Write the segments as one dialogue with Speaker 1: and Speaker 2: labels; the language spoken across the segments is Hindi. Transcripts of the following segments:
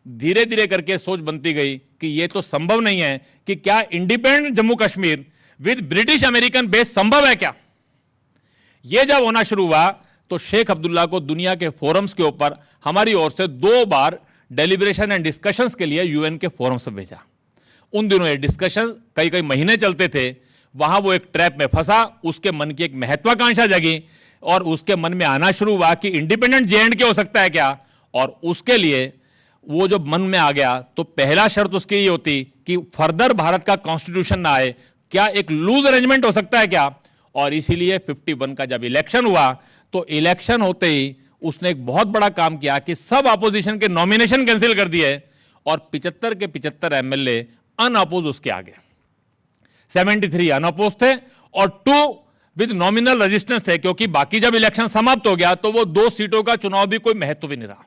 Speaker 1: धीरे धीरे करके सोच बनती गई कि यह तो संभव नहीं है कि क्या independent Jammu Kashmir with British American base संभव है क्या। यह जब होना शुरू हुआ तो शेख अब्दुल्ला को दुनिया के फोरम्स के ऊपर हमारी ओर से 2 बार डेलिब्रेशन एंड डिस्कशंस के लिए यूएन के फोरम्स में भेजा। उन दिनों ये डिस्कशन कई कई महीने चलते थे। वहां वो एक ट्रैप में फंसा, उसके मन की एक महत्वाकांक्षा जगी और उसके मन में आना शुरू हुआ कि इंडिपेंडेंट जे.एंड.के हो सकता है क्या। और उसके लिए वो जो मन में आ गया तो पहला शर्त उसकी ये होती कि फर्दर भारत का कॉन्स्टिट्यूशन ना आए, क्या एक लूज अरेंजमेंट हो सकता है क्या। और इसीलिए 51 का जब इलेक्शन हुआ तो इलेक्शन होते ही उसने एक बहुत बड़ा काम किया कि सब अपोजिशन के नॉमिनेशन कैंसिल कर दिए और 75 के 75 एमएलए अनअपोज उसके आगे। 73 अनअपोज थे और 2 विद नॉमिनल रेजिस्टेंस थे, क्योंकि बाकी जब इलेक्शन समाप्त हो गया तो वो 2 सीटों का चुनाव भी कोई महत्व भी नहीं रहा।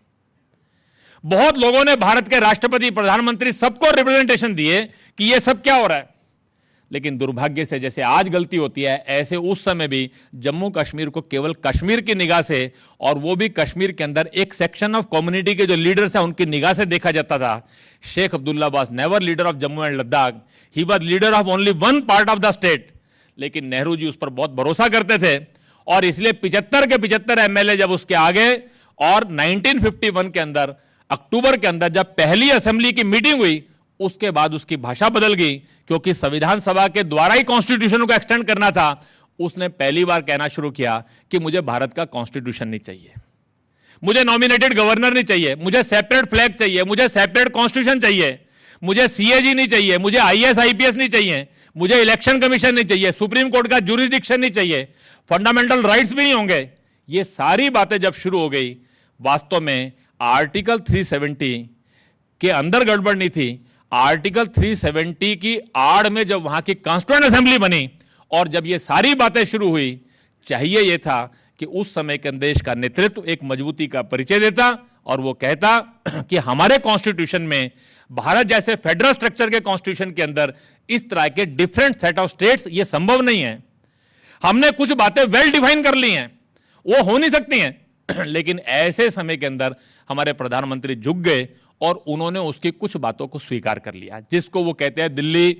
Speaker 1: बहुत लोगों ने भारत के राष्ट्रपति, प्रधानमंत्री सबको रिप्रेजेंटेशन दिए कि ये सब क्या हो रहा है, लेकिन दुर्भाग्य से जैसे आज गलती होती है ऐसे उस समय भी जम्मू कश्मीर को केवल कश्मीर की निगाह से, और वो भी कश्मीर के अंदर एक सेक्शन ऑफ कम्युनिटी के जो लीडर्स हैं उनकी निगाह से देखा जाता था। Sheikh Abdullah was never leader of Jammu and Ladakh, he was leader of only 1 part of the state. लेकिन नेहरू जी उस पर बहुत भरोसा करते थे और इसलिए 75 के 75 एमएलए जब उसके आगे, और 1951 के अंदर अक्टूबर के अंदर जब पहली असेंबली की मीटिंग हुई उसके बाद उसकी भाषा बदल गई, क्योंकि संविधान सभा के द्वारा ही कॉन्स्टिट्यूशन को एक्सटेंड करना था। उसने पहली बार कहना शुरू किया कि मुझे भारत का कॉन्स्टिट्यूशन नहीं चाहिए, मुझे नॉमिनेटेड गवर्नर नहीं चाहिए, मुझे सेपरेट फ्लैग चाहिए, मुझे सेपरेट कॉन्स्टिट्यूशन चाहिए, मुझे सीएजी नहीं चाहिए, मुझे आईएएस आईपीएस नहीं चाहिए, मुझे इलेक्शन कमीशन नहीं चाहिए, सुप्रीम कोर्ट का ज्यूरिसडिक्शन नहीं चाहिए, फंडामेंटल राइट्स भी नहीं होंगे। ये सारी बातें जब शुरू हो गई, वास्तव में आर्टिकल 370 के अंदर गड़बड़ नहीं थी। आर्टिकल 370 की आड़ में जब वहां की कॉन्स्टिट्यूएंट असेंबली बनी और जब ये सारी बातें शुरू हुई, चाहिए यह था कि उस समय के देश का नेतृत्व एक मजबूती का परिचय देता और वो कहता कि हमारे कॉन्स्टिट्यूशन में भारत जैसे फेडरल स्ट्रक्चर के कॉन्स्टिट्यूशन के अंदर इस तरह के डिफरेंट सेट ऑफ स्टेट्स ये संभव नहीं है। हमने कुछ बातें वेल डिफाइन कर ली हैं, वो हो नहीं सकती हैं। लेकिन ऐसे समय के अंदर हमारे प्रधानमंत्री झुक गए और उन्होंने उसकी कुछ बातों को स्वीकार कर लिया, जिसको वो कहते हैं दिल्ली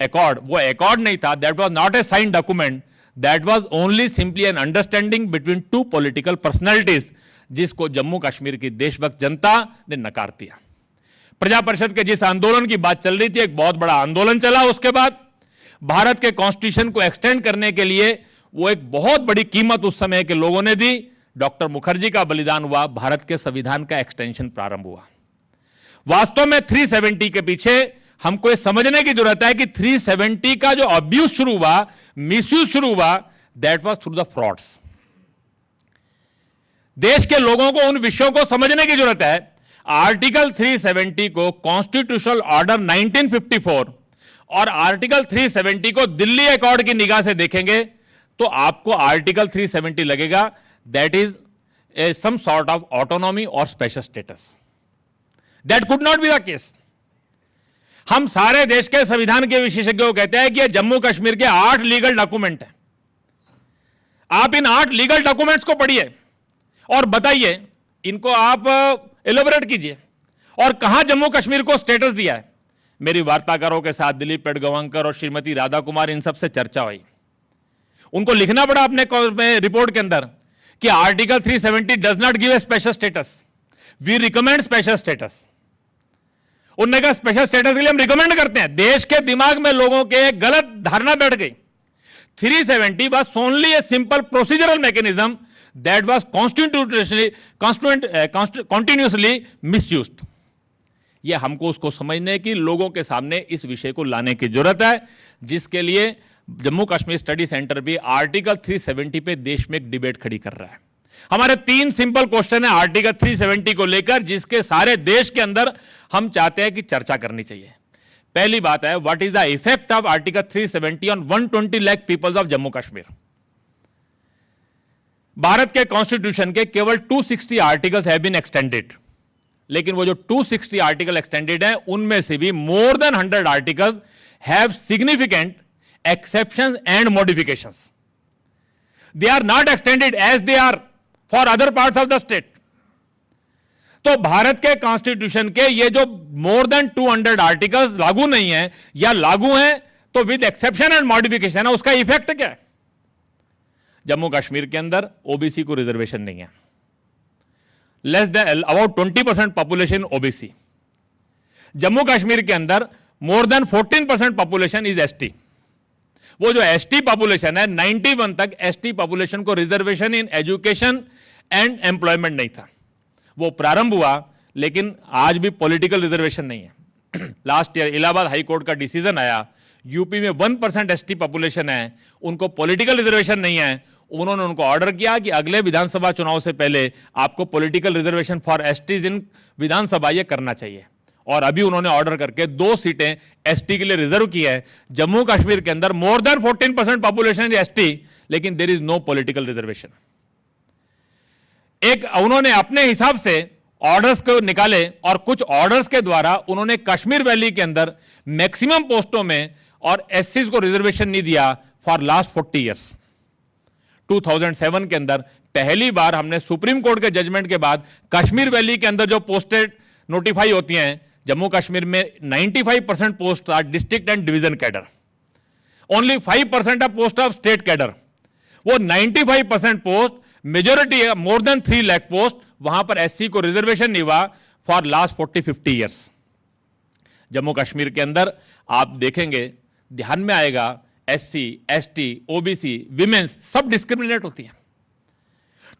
Speaker 1: एकॉर्ड। वो एकॉर्ड नहीं था, that was not a sign document, that was only simply an understanding between 2 political personalities, जिसको जम्मू कश्मीर की देशभक्त जनता ने नकार दिया। प्रजा परिषद के जिस आंदोलन की बात चल रही थी, एक बहुत बड़ा आंदोलन चला। उसके बाद भारत के कॉन्स्टिट्यूशन को एक्सटेंड करने के लिए वो एक बहुत बड़ी कीमत उस समय के लोगों ने दी। डॉक्टर मुखर्जी का बलिदान हुआ, भारत के संविधान का एक्सटेंशन प्रारंभ हुआ। वास्तव में 370 के पीछे हमको ये समझने की जरूरत है कि 370 का जो अब्यूज शुरू हुआ, मिसयूज शुरू हुआ, that was through the frauds. देश के लोगों को उन विषयों को समझने की जरूरत है। आर्टिकल 370 को कॉन्स्टिट्यूशनल ऑर्डर 1954 और आर्टिकल 370 को दिल्ली एकॉर्ड की निगाह से देखेंगे तो आपको आर्टिकल 370 लगेगा that is some sort of autonomy और special status. That could not be the case. हम सारे देश के संविधान के विशेषज्ञों को कहते हैं कि जम्मू कश्मीर के 8 लीगल डॉक्यूमेंट हैं। आप इन 8 लीगल डॉक्यूमेंट्स को पढ़िए और बताइए, इनको आप एलोबरेट कीजिए और कहां जम्मू कश्मीर को स्टेटस दिया है। मेरी वार्ताकारों के साथ दिलीप पेडगवंकर और श्रीमती राधा कुमार, इन सबसे चर्चा हुई। उनको लिखना पड़ा अपने रिपोर्ट के अंदर कि article 370 does not give a special status, we recommend special status. उन्होंने कहा स्पेशल स्टेटस के लिए हम रिकमेंड करते हैं। देश के दिमाग में लोगों के गलत धारणा बैठ गई। 370 was only a simple procedural mechanism that was continuously misused. ये हमको उसको समझने की, लोगों के सामने इस विषय को लाने की जरूरत है, जिसके लिए जम्मू कश्मीर स्टडी सेंटर भी आर्टिकल 370 पे देश में एक डिबेट खड़ी कर रहा है। हमारे 3 सिंपल क्वेश्चन है आर्टिकल 370 को लेकर, जिसके सारे देश के अंदर हम चाहते हैं कि चर्चा करनी चाहिए। पहली बात है, what is the effect of article 370 on 120 lakh peoples of Jammu Kashmir. Bharat के कॉन्स्टिट्यूशन के केवल 260 आर्टिकल्स हैव बीन एक्सटेंडेड, लेकिन वो जो 260 आर्टिकल एक्सटेंडेड है उनमें से भी more than 100 articles have significant exceptions and modifications. They are not extended as they are for other parts of the state. तो भारत के कॉन्स्टिट्यूशन के ये जो मोर देन 200 आर्टिकल्स लागू नहीं है या लागू हैं तो विद एक्सेप्शन एंड मॉडिफिकेशन है, उसका इफेक्ट क्या है? जम्मू कश्मीर के अंदर ओबीसी को रिजर्वेशन नहीं है, less than about 20% population OBC. Jammu Kashmir के अंदर more than 14% population is ST. वो जो एसटी पॉपुलेशन है 91 तक एसटी पॉपुलेशन को reservation in education and employment नहीं था। वो प्रारंभ हुआ, लेकिन आज भी पॉलिटिकल रिजर्वेशन नहीं है। Last year Allahabad high court का डिसीजन आया, यूपी में 1% एसटी पॉपुलेशन है, उनको पॉलिटिकल रिजर्वेशन नहीं है। उन्होंने उनको ऑर्डर किया कि अगले विधानसभा चुनाव से पहले आपको पॉलिटिकल रिजर्वेशन फॉर एसटीज इन विधानसभा ये करना चाहिए। और अभी उन्होंने ऑर्डर करके 2 सीटें एसटी के लिए रिजर्व की है। जम्मू कश्मीर के अंदर मोर देन 14% पॉपुलेशन एसटी, लेकिन there is no political reservation. एक उन्होंने अपने हिसाब से ऑर्डर्स को निकाले और कुछ ऑर्डर्स के द्वारा उन्होंने कश्मीर वैली के अंदर मैक्सिमम पोस्टों में और एससीज को रिजर्वेशन नहीं दिया फॉर लास्ट 40 ईयर्स। 2007 के अंदर पहली बार हमने सुप्रीम कोर्ट के जजमेंट के बाद कश्मीर वैली के अंदर जो पोस्टेड नोटिफाई होती हैं, जम्मू कश्मीर में 95% post are district and division cadre, only 5% of post of state cadre. वो 95% post, majority more than 3 lakh post, वहां पर एससी को रिजर्वेशन नहीं हुआ for last 40-50 years. Jammu Kashmir के अंदर आप देखेंगे, ध्यान में आएगा, एससी, एसटी, ओबीसी, विमेन्स सब डिस्क्रिमिनेट होती है।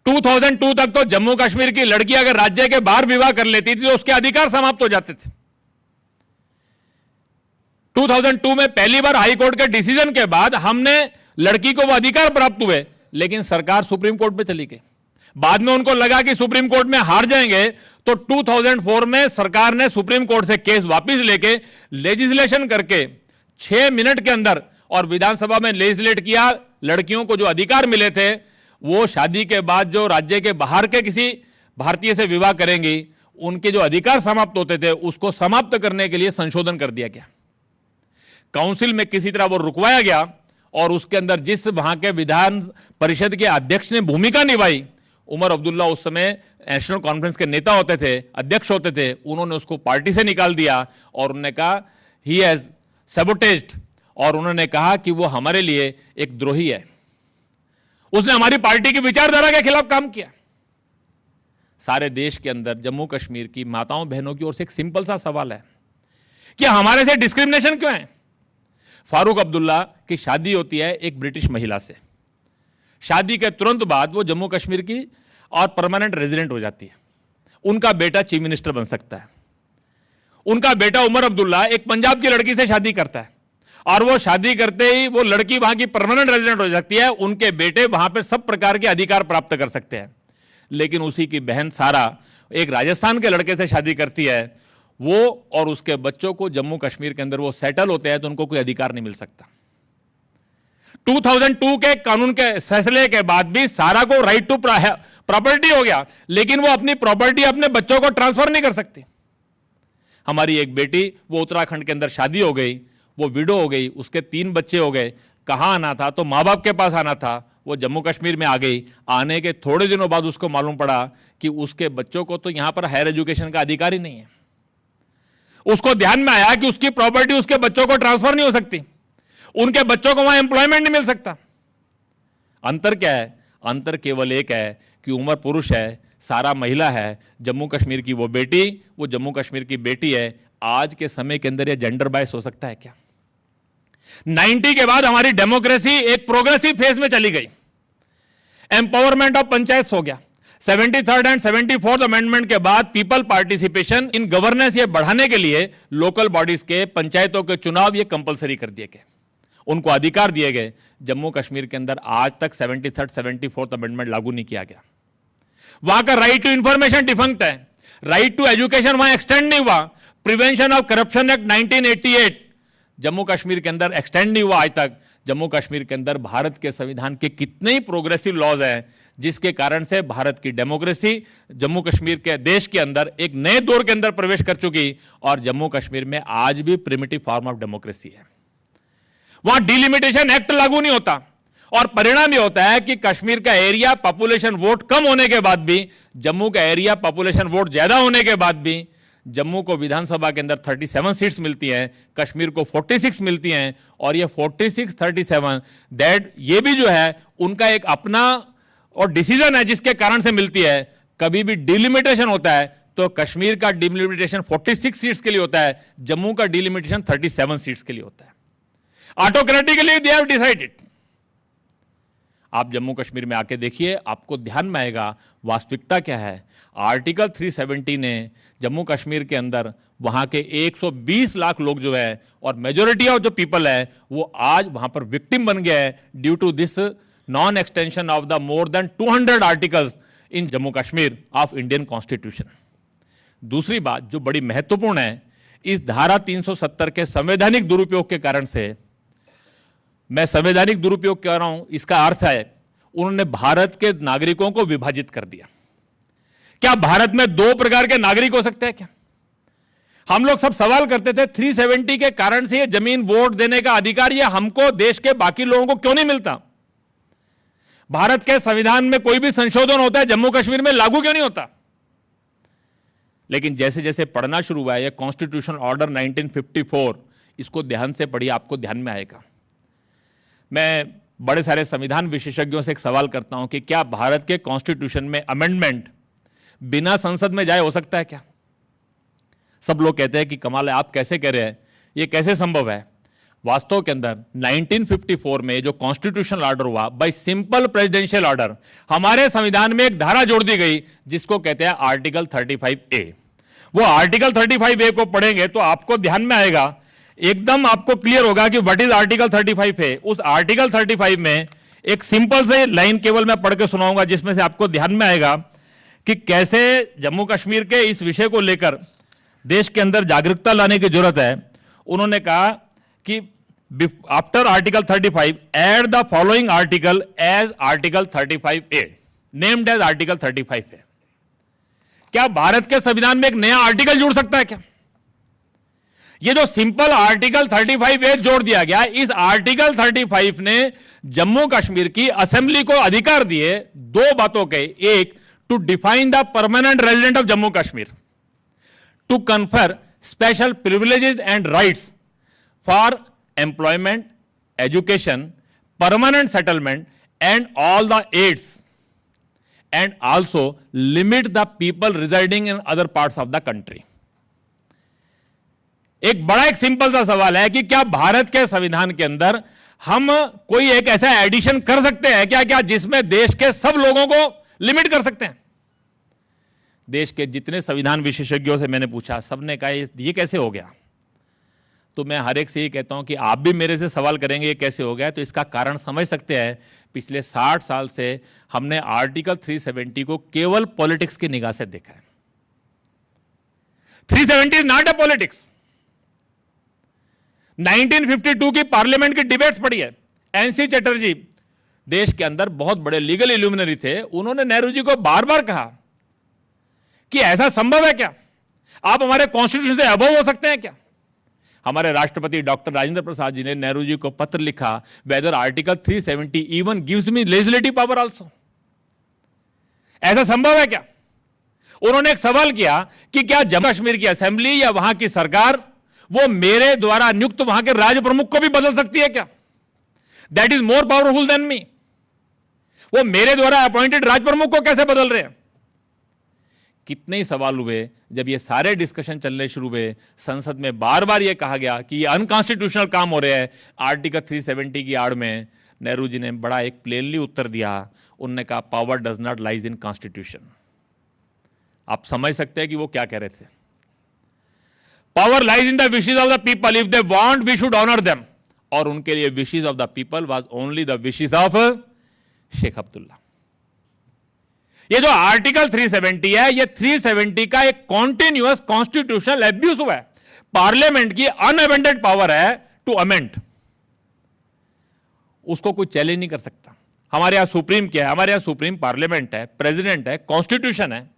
Speaker 1: 2002 तक तो जम्मू कश्मीर की लड़की अगर राज्य के बाहर विवाह कर लेती थी तो उसके अधिकार समाप्त हो जाते थे। 2002 में पहली बार हाई कोर्ट के डिसीजन के बाद हमने लड़की को वो अधिकार प्राप्त हुए, लेकिन सरकार सुप्रीम कोर्ट पे चली गई। बाद में उनको लगा कि सुप्रीम कोर्ट में हार जाएंगे, तो 2004 में सरकार ने सुप्रीम कोर्ट से केस वापस लेके लेजिस्लेशन करके 6 मिनट के अंदर और विधानसभा में लेजिस्लेट किया। लड़कियों को जो अधिकार मिले थे, वो शादी के बाद जो राज्य के बाहर के किसी भारतीय से विवाह करेंगी, उनके जो अधिकार समाप्त होते थे उसको समाप्त करने के लिए संशोधन कर दिया गया। काउंसिल में किसी तरह वो रुकवाया गया और उसके अंदर जिस वहां के विधान परिषद के अध्यक्ष ने भूमिका निभाई, उमर अब्दुल्ला उस समय नेशनल कॉन्फ्रेंस के नेता होते थे, अध्यक्ष होते थे, उन्होंने उसको पार्टी से निकाल दिया और उन्होंने कहा ही हैज सबोटेज्ड, और उन्होंने कहा कि वो हमारे लिए एक द्रोही है, उसने हमारी पार्टी की विचारधारा के खिलाफ काम किया। सारे देश के अंदर जम्मू कश्मीर की माताओं बहनों की ओर से एक सिंपल सा सवाल है कि हमारे से डिस्क्रिमिनेशन क्यों है? फारूक अब्दुल्ला की शादी होती है एक ब्रिटिश महिला से, शादी के तुरंत बाद वो जम्मू कश्मीर की और परमानेंट रेजिडेंट हो जाती है। उनका बेटा चीफ मिनिस्टर बन सकता है। उनका बेटा उमर अब्दुल्ला एक पंजाब की लड़की से शादी करता है और वो शादी करते ही वो लड़की वहां की परमानेंट रेजिडेंट हो जाती है। उनके बेटे वहां पे सब प्रकार के अधिकार प्राप्त कर सकते हैं। लेकिन उसी की बहन सारा एक राजस्थान के लड़के से शादी करती है, वो और उसके बच्चों को जम्मू कश्मीर के अंदर वो सेटल होते हैं तो उनको कोई अधिकार नहीं मिल सकता। 2002 के कानून के फैसले के बाद भी सारा को राइट टू प्रॉपर्टी हो गया, लेकिन वो अपनी प्रॉपर्टी अपने बच्चों को ट्रांसफर नहीं कर सकती। हमारी एक बेटी, वो उत्तराखंड के अंदर शादी हो गई, वो विडो हो गई, उसके 3 बच्चे हो गए। कहां आना था? तो मां बाप के पास आना था। वो जम्मू कश्मीर में आ गई। आने के थोड़े दिनों बाद उसको मालूम पड़ा कि उसके बच्चों को तो यहां पर हायर एजुकेशन का अधिकार ही नहीं है। उसको ध्यान में आया कि उसकी प्रॉपर्टी उसके बच्चों को ट्रांसफर नहीं हो सकती, उनके बच्चों को वहां एम्प्लॉयमेंट नहीं मिल सकता। अंतर क्या है? अंतर केवल एक है कि उमर पुरुष है, सारा महिला है। जम्मू कश्मीर की वो बेटी, वो जम्मू कश्मीर की बेटी है। आज के समय के अंदर यह जेंडर बायस हो सकता है क्या? 90 के बाद हमारी डेमोक्रेसी एक प्रोग्रेसिव फेज में चली गई। एम्पावरमेंट ऑफ पंचायत हो गया। 73rd एंड 74th अमेंडमेंट के बाद पीपल पार्टिसिपेशन इन गवर्नेंस ये बढ़ाने के लिए लोकल बॉडीज के, पंचायतों के चुनाव ये कंपलसरी कर दिए गए, उनको अधिकार दिए गए। जम्मू कश्मीर के अंदर आज तक 73rd 74th अमेंडमेंट लागू नहीं किया गया। वहां का राइट टू इंफॉर्मेशन डिफंक्ट है, राइट टू एजुकेशन वहां एक्सटेंड नहीं हुआ। Prevention of corruption act 1988 Jammu Kashmir के अंदर एक्सटेंड नहीं हुआ आज तक। जम्मू कश्मीर के अंदर भारत के संविधान के कितने ही प्रोग्रेसिव लॉज हैं, जिसके कारण से भारत की डेमोक्रेसी जम्मू कश्मीर के देश के अंदर एक नए दौर के अंदर प्रवेश कर चुकी, और जम्मू कश्मीर में आज भी प्रिमिटिव फॉर्म ऑफ डेमोक्रेसी है। वहां डिलिमिटेशन एक्ट लागू नहीं होता, और परिणाम यह होता है कि कश्मीर का एरिया पॉपुलेशन वोट कम होने के बाद भी, जम्मू का एरिया पॉपुलेशन वोट ज्यादा होने के बाद भी जम्मू को विधानसभा के अंदर 37 सीट्स मिलती हैं, कश्मीर को 46 मिलती हैं। और ये 46 37 दैट ये भी जो है उनका एक अपना और डिसीजन है जिसके कारण से मिलती है। कभी भी डिलिमिटेशन होता है तो कश्मीर का डिलिमिटेशन 46 सीट्स के लिए होता है, जम्मू का डिलिमिटेशन 37 सीट्स के लिए होता है। ऑटोक्रेटिकली दे हैव डिसाइडेड। आप जम्मू कश्मीर में आके देखिए, आपको ध्यान में आएगा वास्तविकता क्या है। आर्टिकल 370 ने जम्मू कश्मीर के अंदर वहां के 120 लाख लोग जो है और मेजोरिटी ऑफ जो पीपल है वो आज वहां पर विक्टिम बन गया है due to this non extension of the more than 200 articles in Jammu Kashmir of Indian constitution. दूसरी बात जो बड़ी महत्वपूर्ण है, इस धारा 370 के संवैधानिक दुरुपयोग के कारण से, मैं संवैधानिक दुरुपयोग कह रहा हूं, इसका अर्थ है उन्होंने भारत के नागरिकों को विभाजित कर दिया। क्या भारत में दो प्रकार के नागरिक हो सकते हैं क्या? हम लोग सब सवाल करते थे 370 के कारण से ये जमीन वोट देने का अधिकार ये हमको देश के बाकी लोगों को क्यों नहीं मिलता? भारत के संविधान में कोई भी संशोधन होता है जम्मू कश्मीर में लागू क्यों नहीं होता? लेकिन जैसे जैसे पढ़ना शुरू हुआ है, ये कॉन्स्टिट्यूशनल ऑर्डर 1954, इसको ध्यान से पढ़िए, आपको ध्यान में आएगा। मैं बड़े सारे संविधान विशेषज्ञों से एक सवाल करता हूं कि क्या भारत के कॉन्स्टिट्यूशन में अमेंडमेंट बिना संसद में जाए हो सकता है क्या? सब लोग कहते हैं कि कमाल है, आप कैसे कह रहे हैं, ये कैसे संभव है? वास्तव के अंदर 1954 में जो कॉन्स्टिट्यूशनल ऑर्डर हुआ बाय सिंपल प्रेसिडेंशियल ऑर्डर, हमारे संविधान में एक धारा जोड़ दी गई जिसको कहते हैं आर्टिकल 35A। वो आर्टिकल 35A को पढ़ेंगे तो आपको ध्यान में आएगा, एकदम आपको क्लियर होगा कि व्हाट इज आर्टिकल 35 है। उस आर्टिकल 35 में एक सिंपल से लाइन केवल मैं पढ़ के सुनाऊंगा जिसमें से आपको ध्यान में आएगा कि कैसे जम्मू कश्मीर के इस विषय को लेकर देश के अंदर जागरूकता लाने की जरूरत है। उन्होंने कहा कि after article 35 add the following article as article 35A, named as article 35A। क्या भारत के संविधान में एक नया आर्टिकल जुड़ सकता है क्या? ये जो सिंपल आर्टिकल 35A जोड़ दिया गया, इस आर्टिकल 35 ने जम्मू कश्मीर की असेंबली को अधिकार दिए दो बातों के, एक to define the permanent resident of Jammu Kashmir, to confer special privileges and rights for employment, education, permanent settlement and all the aids, and also limit the people residing in other parts of the country. एक बड़ा एक सिंपल सा सवाल है कि क्या भारत के संविधान के अंदर हम कोई एक ऐसा एडिशन कर सकते हैं क्या क्या जिसमें देश के सब लोगों को लिमिट कर सकते हैं? देश के जितने संविधान विशेषज्ञों से मैंने पूछा, सबने कहा ये कैसे हो गया। तो मैं हर एक से ये कहता हूं कि आप भी मेरे से सवाल करेंगे ये कैसे हो गया, तो इसका कारण समझ सकते हैं। पिछले 60 साल से हमने आर्टिकल 370 को केवल पॉलिटिक्स की निगाह से देखा है। 370 इज नॉट अ पॉलिटिक्स। 1952 की पार्लियामेंट की डिबेट्स पढ़ी है। एनसी चटर्जी देश के अंदर बहुत बड़े लीगल इल्यूमिनरी थे, उन्होंने नेहरू जी को बार बार कहा कि ऐसा संभव है क्या, आप हमारे कॉन्स्टिट्यूशन से अबव हो सकते हैं क्या? हमारे राष्ट्रपति डॉक्टर राजेंद्र प्रसाद जी ने नेहरू जी को पत्र लिखा, whether article 370 even gives me legislative power also, ऐसा संभव है क्या? उन्होंने एक सवाल किया कि क्या जम्मू कश्मीर की असेंबली या वहां की सरकार वो मेरे द्वारा नियुक्त वहां के राज्य प्रमुख को भी बदल सकती है क्या? That is more powerful than me. वो मेरे द्वारा अपॉइंटेड राज्य प्रमुख को कैसे बदल रहे हैं? कितने ही सवाल हुए। जब ये सारे डिस्कशन चलने शुरू हुए, संसद में बार बार ये कहा गया कि ये अनकॉन्स्टिट्यूशनल काम हो रहे हैं आर्टिकल 370 की आड़ में, नेहरू जी ने बड़ा एक प्लेनली उत्तर दिया। उन्होंने कहा power does not lies in constitution. आप समझ सकते हैं कि वो क्या कह रहे थे। Power lies in the wishes of the people, if they want we should honour them. और उनके लिए wishes of the people was only the wishes of Sheikh Abdullah. ये जो आर्टिकल 370 है, ये 370 का एक कॉन्टिन्यूअस कॉन्स्टिट्यूशनल एब्यूज हुआ है। पार्लियामेंट की अनअमेंडेड पावर है टू अमेंड, उसको कोई चैलेंज नहीं कर सकता। हमारे यहां सुप्रीम क्या है? हमारे यहां सुप्रीम पार्लियामेंट है, प्रेसिडेंट है, कॉन्स्टिट्यूशन है।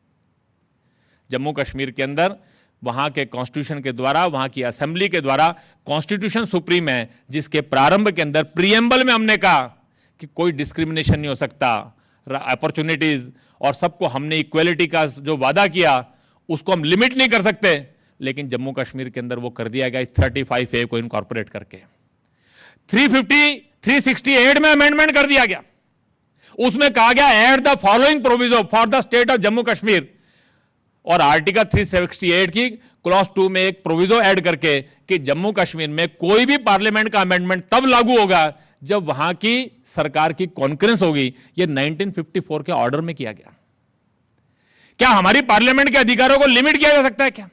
Speaker 1: जम्मू कश्मीर के अंदर वहां के कॉन्स्टिट्यूशन के द्वारा, वहां की असेंबली के द्वारा कॉन्स्टिट्यूशन सुप्रीम है, जिसके प्रारंभ के अंदर प्रीएम्बल में हमने कहा कि कोई डिस्क्रिमिनेशन नहीं हो सकता, अपॉर्चुनिटीज, और सबको हमने इक्वलिटी का जो वादा किया उसको हम लिमिट नहीं कर सकते, लेकिन जम्मू कश्मीर के अंदर वो कर दिया गया इस 35A को इनकॉर्पोरेट करके। 368 में अमेंडमेंट कर दिया गया, उसमें कहा गया add the following proviso for the state of Jammu Kashmir, और आर्टिकल 368 की क्लॉज 2 में एक प्रोविजो ऐड करके कि जम्मू कश्मीर में कोई भी पार्लियामेंट का अमेंडमेंट तब लागू होगा जब वहां की सरकार की कॉन्क्रेंस होगी। यह 1954 के ऑर्डर में किया गया। क्या हमारी पार्लियामेंट के अधिकारों को लिमिट किया जा सकता है क्या?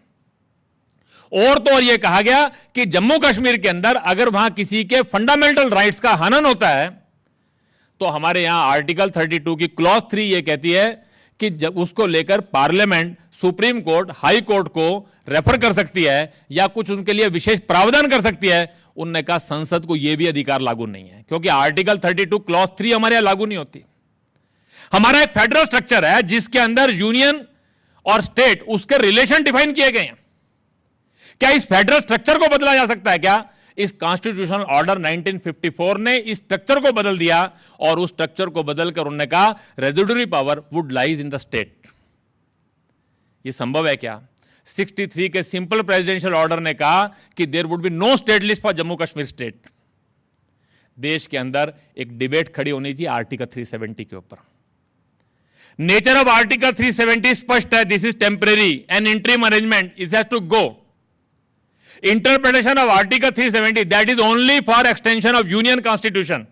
Speaker 1: और तो और यह कहा गया कि जम्मू कश्मीर के अंदर अगर वहां किसी के फंडामेंटल राइट्स का हनन होता है तो हमारे यहां आर्टिकल 32 की क्लॉज 3 यह कहती है कि जब उसको लेकर parliament supreme court, high court को रेफर कर सकती है या कुछ उनके लिए विशेष प्रावधान कर सकती है। उन्होंने कहा संसद को यह भी अधिकार लागू नहीं है, क्योंकि आर्टिकल 32 क्लॉज 3 हमारे यहां लागू नहीं होती। हमारा एक फेडरल स्ट्रक्चर है जिसके अंदर यूनियन और स्टेट उसके रिलेशन डिफाइन किए गए हैं। क्या इस फेडरल स्ट्रक्चर को बदला जा सकता है क्या? इस कॉन्स्टिट्यूशनल ऑर्डर 1954 ने इस स्ट्रक्चर को बदल दिया, और उस स्ट्रक्चर को बदलकर उन्होंने कहा residuary power would lies in the state. यह संभव है क्या? 63 के सिंपल प्रेसिडेंशियल ऑर्डर ने कहा कि there would be no state list for Jammu Kashmir state. देश के अंदर एक डिबेट खड़ी होनी थी आर्टिकल 370 के ऊपर। नेचर ऑफ आर्टिकल 370 स्पष्ट है, this is temporary and interim arrangement, it has to go. Interpretation of Article 370 that is only for extension of Union Constitution।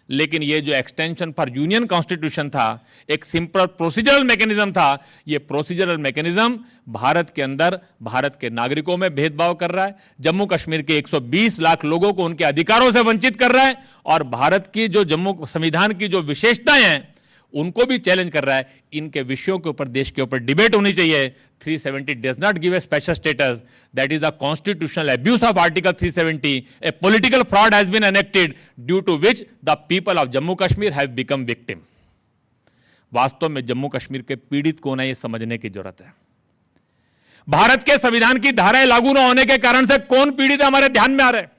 Speaker 1: लेकिन ये जो एक्सटेंशन फॉर यूनियन कॉन्स्टिट्यूशन था, एक सिंपल प्रोसीजरल मैकेनिज्म था। ये प्रोसीजरल मैकेनिज्म भारत के अंदर भारत के नागरिकों में भेदभाव कर रहा है, जम्मू कश्मीर के 120 लाख लोगों को उनके अधिकारों से वंचित कर रहा है, और भारत की जो जम्मू संविधान की जो विशेषताएं हैं उनको भी चैलेंज कर रहा है। इनके विषयों के ऊपर देश के ऊपर डिबेट होनी चाहिए। 370 does not give a special status, that is the constitutional abuse of article 370। A political fraud has been enacted due to which the people of Jammu Kashmir have become victim. वास्तव में जम्मू कश्मीर के पीड़ित कौन है, यह समझने की जरूरत है। भारत के संविधान की धाराएं लागू न होने के कारण से कौन पीड़ित है, हमारे ध्यान में आ रहे हैं।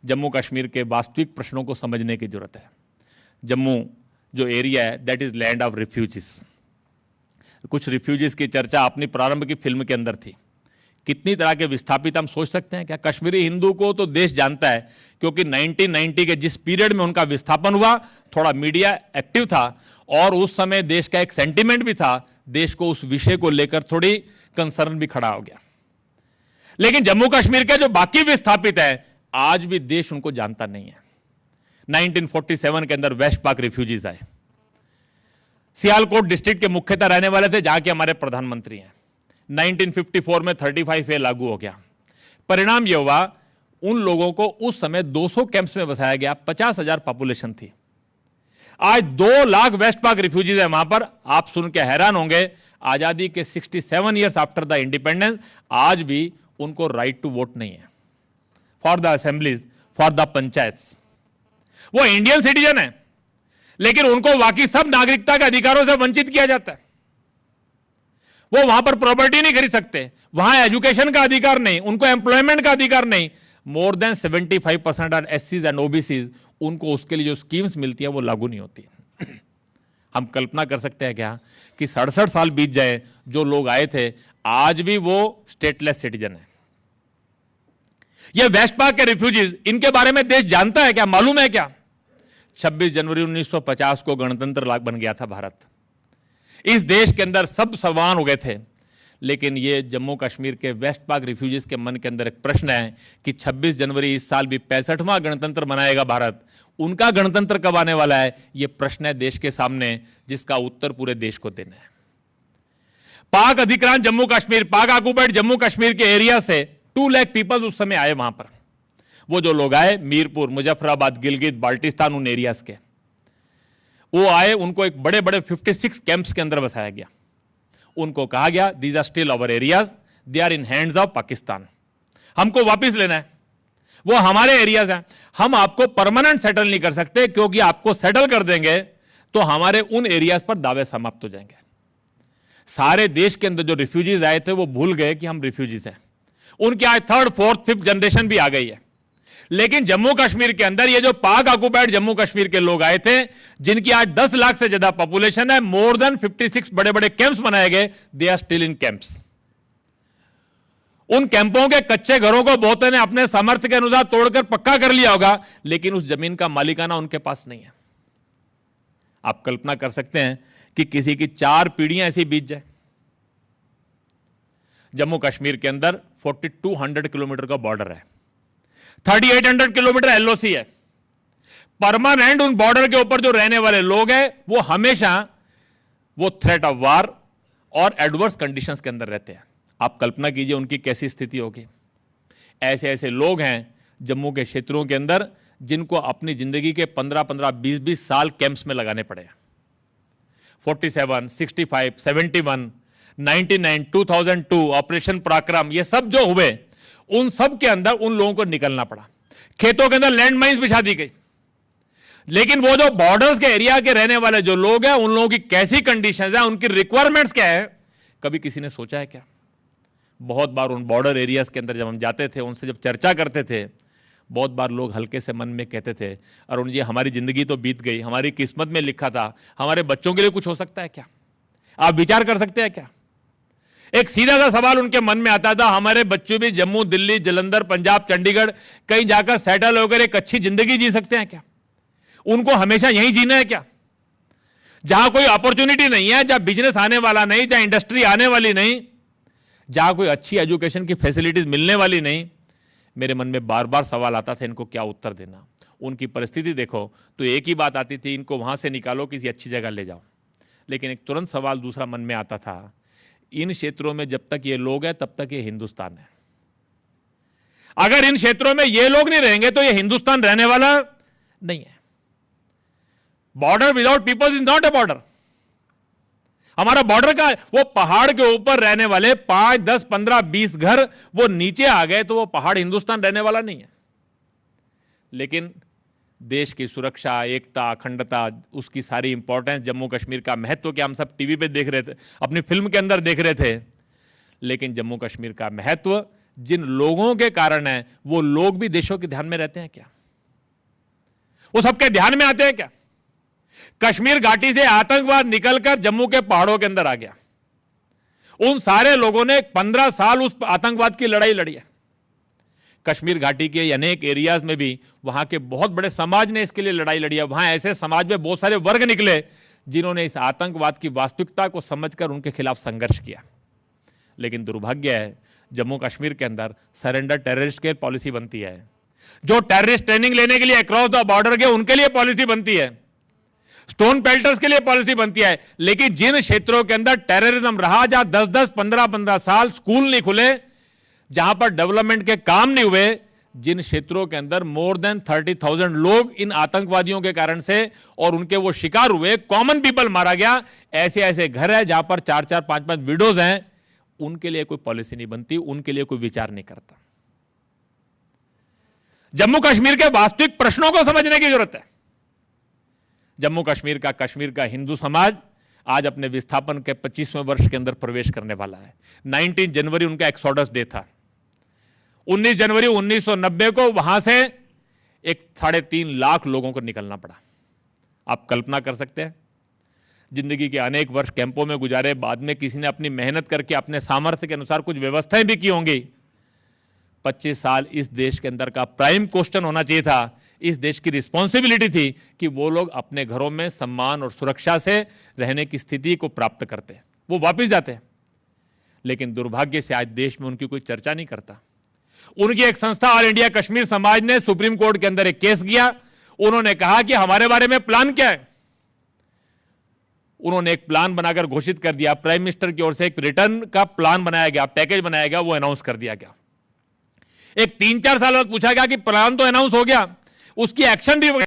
Speaker 1: जम्मू कश्मीर के वास्तविक प्रश्नों को समझने की जरूरत है। जम्मू जो एरिया है that is land of refugees. कुछ रिफ्यूजीज की चर्चा अपनी प्रारंभ की फिल्म के अंदर थी। कितनी तरह के विस्थापित हम सोच सकते हैं क्या? कश्मीरी हिंदू को तो देश जानता है, क्योंकि 1990 के जिस पीरियड में उनका विस्थापन हुआ, थोड़ा मीडिया एक्टिव था और उस समय देश का एक सेंटीमेंट भी था, देश को उस विषय को लेकर थोड़ी कंसर्न भी खड़ा हो गया। लेकिन जम्मू कश्मीर के जो बाकी विस्थापित है, आज भी देश उनको जानता नहीं है। 1947 के अंदर वेस्ट पाक रिफ्यूजीज आए, सियालकोट डिस्ट्रिक्ट के मुख्यतः रहने वाले थे, जहां के हमारे प्रधानमंत्री हैं। 1954 में 35A लागू हो गया। परिणाम यह हुआ उन लोगों को उस समय 200 कैंप्स में बसाया गया, 50,000 पॉपुलेशन थी। आज 2 लाख वेस्ट पाक रिफ्यूजीज है वहां पर। आप सुन के हैरान होंगे, आजादी के 67 ईयर्स आफ्टर द इंडिपेंडेंस आज भी उनको राइट टू वोट नहीं है for the assemblies, for the panchayat. वो इंडियन सिटीजन है, लेकिन उनको बाकी सब नागरिकता के अधिकारों से वंचित किया जाता है। वो वहां पर प्रॉपर्टी नहीं खरीद सकते, वहां एजुकेशन का अधिकार नहीं, उनको एम्प्लॉयमेंट का अधिकार नहीं। मोर देन 75% आर एससीज एंड ओबीसीज, उनको उसके लिए जो स्कीम्स मिलती है वो लागू नहीं होती। हम कल्पना कर सकते हैं क्या कि 67 साल बीत जाए, जो लोग आए थे आज भी वो स्टेटलेस सिटीजन है। ये वेस्ट पाक के रिफ्यूजीज, इनके बारे में देश जानता है क्या, मालूम है क्या? 26 जनवरी 1950 को गणतंत्र बन गया था भारत। इस देश के अंदर सब समान हो गए थे, लेकिन ये जम्मू कश्मीर के वेस्ट पाक रिफ्यूजीज के मन के अंदर एक प्रश्न है कि 26 जनवरी इस साल भी 65वां गणतंत्र मनाएगा भारत, उनका गणतंत्र कब आने वाला है? यह प्रश्न है देश के सामने, जिसका उत्तर पूरे देश को देना है। पाक अधिक्रांत जम्मू कश्मीर, पाक ऑक्युपाइड जम्मू कश्मीर के एरिया से 2 लाख पीपल उस समय आए वहां पर। वो जो लोग आए मीरपुर, मुजफ्फराबाद, गिलगित, बाल्टिस्तान, उन एरियाज के, वो आए, उनको एक बड़े बड़े 56 कैंप्स के अंदर बसाया गया। उनको कहा गया these are still our areas, they are in hands of Pakistan, हमको वापस लेना है, वो हमारे एरियाज हैं, हम आपको परमानेंट सेटल नहीं कर सकते, क्योंकि आपको सेटल कर देंगे तो हमारे उन एरियाज पर दावे समाप्त हो जाएंगे। सारे देश के अंदर जो रिफ्यूजीज आए थे वो भूल गए कि हम रिफ्यूजीज हैं। उनके आज 3rd, 4th, 5th जनरेशन भी आ गई है, लेकिन जम्मू कश्मीर के अंदर ये जो पाक ऑक्युपाइड जम्मू कश्मीर के लोग आए थे, जिनकी आज 10 लाख से ज्यादा पॉपुलेशन है, मोर देन 56 बड़े बड़े कैंप्स बनाए गए, they are still in camps. उन कैंपों के कच्चे घरों को बहुतों ने अपने सामर्थ्य के अनुसार तोड़कर पक्का कर लिया होगा, लेकिन उस जमीन का मालिकाना उनके पास नहीं है। आप कल्पना कर सकते हैं कि किसी की 4 पीढ़ियां ऐसी बीत जाए। जम्मू कश्मीर के अंदर 4200 किलोमीटर का बॉर्डर है, 3800 किलोमीटर एलओसी है। परमानेंट उन बॉर्डर के ऊपर जो रहने वाले लोग हैं, वो हमेशा वो थ्रेट ऑफ वार और एडवर्स कंडीशंस के अंदर रहते हैं। आप कल्पना कीजिए उनकी कैसी स्थिति होगी। ऐसे ऐसे लोग हैं जम्मू के क्षेत्रों के अंदर, जिनको अपनी जिंदगी के 15-15, 20-20 साल कैंप्स में लगाने पड़े। 47, 65, 71, 99, 2002, ऑपरेशन पराक्रम, ये सब जो हुए, उन सब के अंदर उन लोगों को निकलना पड़ा। खेतों के अंदर लैंड माइंस बिछा दी गई। लेकिन वो जो बॉर्डर्स के एरिया के रहने वाले जो लोग हैं, उन लोगों की कैसी कंडीशंस हैं, उनकी रिक्वायरमेंट्स क्या है, कभी किसी ने सोचा है क्या? बहुत बार उन बॉर्डर एरियाज के अंदर जब हम जाते थे, उनसे जब चर्चा करते थे, बहुत बार लोग हल्के से मन में कहते थे, अरुण जी हमारी जिंदगी तो बीत गई, हमारी किस्मत में लिखा था, हमारे बच्चों के लिए कुछ हो सकता है क्या? आप विचार कर सकते हैं क्या? एक सीधा सा सवाल उनके मन में आता था, हमारे बच्चे भी जम्मू, दिल्ली, जलंधर, पंजाब, चंडीगढ़ कहीं जाकर सेटल होकर एक अच्छी जिंदगी जी सकते हैं क्या? उनको हमेशा यहीं जीना है क्या? जहां कोई अपॉर्चुनिटी नहीं है, जहां बिजनेस आने वाला नहीं, जहां इंडस्ट्री आने वाली नहीं, जहां कोई अच्छी एजुकेशन की फैसिलिटीज मिलने वाली नहीं। मेरे मन में बार बार सवाल आता था, इनको क्या उत्तर देना। उनकी परिस्थिति देखो तो एक ही बात आती थी, इनको वहां से निकालो, किसी अच्छी जगह ले जाओ। लेकिन एक तुरंत सवाल दूसरा मन में आता था, इन क्षेत्रों में जब तक ये लोग हैं तब तक ये हिंदुस्तान है। अगर इन क्षेत्रों में ये लोग नहीं रहेंगे तो ये हिंदुस्तान रहने वाला नहीं है। Border without people is not a border. हमारा बॉर्डर का वो पहाड़ के ऊपर रहने वाले 5, 10, 15, 20 घर वो नीचे आ गए तो वो पहाड़ हिंदुस्तान रहने वाला नहीं है। लेकिन देश की सुरक्षा, एकता, अखंडता, उसकी सारी इंपॉर्टेंस, जम्मू कश्मीर का महत्व क्या हम सब टीवी पे देख रहे थे, अपनी फिल्म के अंदर देख रहे थे। लेकिन जम्मू कश्मीर का महत्व जिन लोगों के कारण है, वो लोग भी देशों के ध्यान में रहते हैं क्या? वो सबके ध्यान में आते हैं क्या? कश्मीर घाटी से आतंकवाद निकलकर जम्मू के पहाड़ों के अंदर आ गया। उन सारे लोगों ने 15 साल उस आतंकवाद की लड़ाई लड़ी है। कश्मीर घाटी के अनेक एरियाज में भी वहां के बहुत बड़े समाज ने इसके लिए लड़ाई लड़ी है। वहां ऐसे समाज में बहुत सारे वर्ग निकले जिन्होंने इस आतंकवाद की वास्तविकता को समझकर उनके खिलाफ संघर्ष किया। लेकिन दुर्भाग्य है, जम्मू कश्मीर के अंदर सरेंडर टेररिस्ट के पॉलिसी बनती है। जो टेररिस्ट ट्रेनिंग लेने के लिए अक्रॉस द बॉर्डर गए उनके लिए पॉलिसी बनती है, स्टोन पेल्टर्स के लिए पॉलिसी बनती है। लेकिन जिन क्षेत्रों के अंदर टेररिज्म रहा, जहां 10-10, 15-15 साल स्कूल नहीं खुले, जहां पर डेवलपमेंट के काम नहीं हुए, जिन क्षेत्रों के अंदर मोर देन 30,000 लोग इन आतंकवादियों के कारण से और उनके वो शिकार हुए, कॉमन पीपल मारा गया, ऐसे ऐसे घर है जहां पर 4-4, 5-5 विडोज हैं, उनके लिए कोई पॉलिसी नहीं बनती, उनके लिए कोई विचार नहीं करता। जम्मू कश्मीर के वास्तविक प्रश्नों को समझने की जरूरत है। जम्मू कश्मीर का हिंदू समाज आज अपने विस्थापन के 25वें वर्ष के अंदर प्रवेश करने वाला है। 19 जनवरी उनका एक्सोडस डे था। 19 जनवरी 1990 को वहां से एक 3.5 लाख लोगों को निकलना पड़ा। आप कल्पना कर सकते हैं, जिंदगी के अनेक वर्ष कैंपों में गुजारे, बाद में किसी ने अपनी मेहनत करके अपने सामर्थ्य के अनुसार कुछ व्यवस्थाएं भी की होंगी। 25 साल इस देश के अंदर का प्राइम क्वेश्चन होना चाहिए था, इस देश की रिस्पॉन्सिबिलिटी थी कि वो लोग अपने घरों में सम्मान और सुरक्षा से रहने की स्थिति को प्राप्त करते, वो वापस जाते। लेकिन दुर्भाग्य से आज देश में उनकी कोई चर्चा नहीं करता। उनकी एक संस्था ऑल इंडिया कश्मीर समाज ने सुप्रीम कोर्ट के अंदर एक केस किया। उन्होंने कहा कि हमारे बारे में प्लान क्या है। उन्होंने एक प्लान बनाकर घोषित कर दिया, प्राइम मिनिस्टर की ओर से एक रिटर्न का प्लान बनाया गया, पैकेज बनाया गया, वो अनाउंस कर दिया गया। एक 3-4 साल बाद पूछा गया कि प्लान तो अनाउंस हो गया, उसकी एक्शन भी